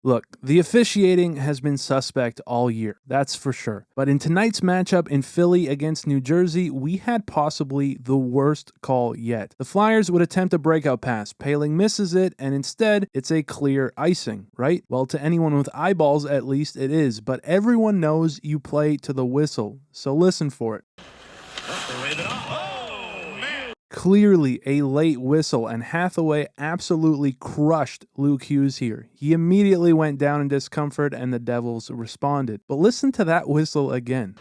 Look, the officiating has been suspect all year, that's for sure. But in tonight's matchup in Philly against New Jersey, we had possibly the worst call yet. The Flyers would attempt a breakout pass, Poehling misses it, and instead, it's a clear icing, right? Well, to anyone with eyeballs at least it is, but everyone knows you play to the whistle, so listen for it. Clearly a late whistle, and Hathaway absolutely crushed Luke Hughes here. He immediately went down in discomfort and the Devils responded. But listen to that whistle again.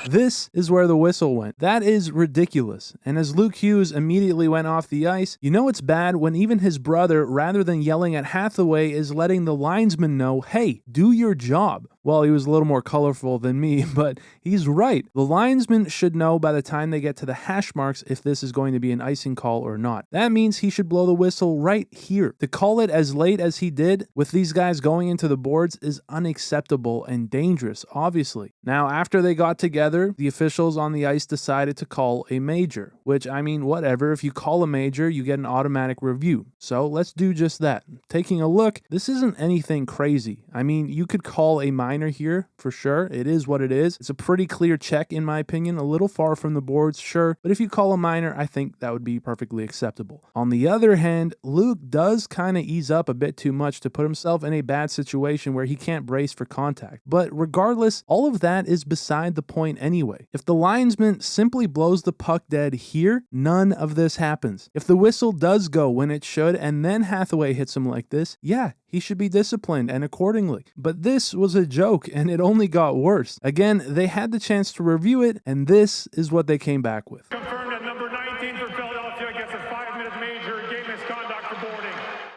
This is where the whistle went. That is ridiculous. And as Luke Hughes immediately went off the ice, you know it's bad when even his brother, rather than yelling at Hathaway, is letting the linesman know, hey, do your job. Well, he was a little more colorful than me, but he's right. The linesman should know by the time they get to the hash marks if this is going to be an icing call or not. That means he should blow the whistle right here. To call it as late as he did, with these guys going into the boards, is unacceptable and dangerous, obviously. Now, after they got together, the officials on the ice decided to call a major, which, I mean, whatever. If you call a major, you get an automatic review. So let's do just that. Taking a look, this isn't anything crazy. I mean, you could call a minor here for sure. It is what it is. It's a pretty clear check in my opinion, a little far from the boards, sure, but if you call a minor, I think that would be perfectly acceptable. On the other hand, Luke does kind of ease up a bit too much to put himself in a bad situation where he can't brace for contact. But regardless, all of that is beside the point anyway. If the linesman simply blows the puck dead here, none of this happens. If the whistle does go when it should and then Hathaway hits him like this, yeah, he should be disciplined and accordingly. But this was a joke and it only got worse. Again, they had the chance to review it and this is what they came back with. Confirmed that number 19 for Philadelphia gets a 5-minute major game misconduct for boarding.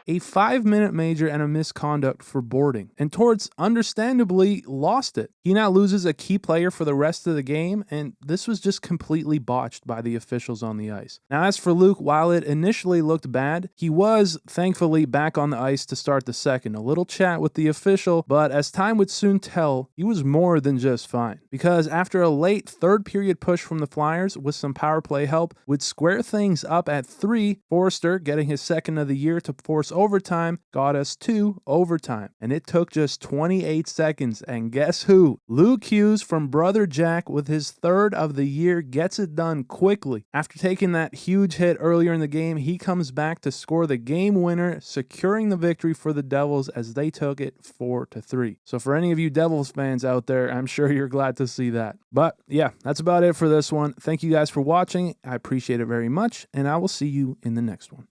A 5-minute major and a misconduct for boarding. And Torts understandably lost it. He now loses a key player for the rest of the game, and this was just completely botched by the officials on the ice. Now, as for Luke, while it initially looked bad, he was thankfully back on the ice to start the second. A little chat with the official, but as time would soon tell, he was more than just fine. Because after a late third period push from the Flyers with some power play help, would square things up at 3, Forster, getting his second of the year to force overtime, got us to overtime. And it took just 28 seconds. And guess who? Luke Hughes from Brother Jack with his third of the year gets it done quickly. After taking that huge hit earlier in the game, he comes back to score the game winner, securing the victory for the Devils as they took it 4-3. So for any of you Devils fans out there, I'm sure you're glad to see that. But yeah, that's about it for this one. Thank you guys for watching. I appreciate it very much, and I will see you in the next one.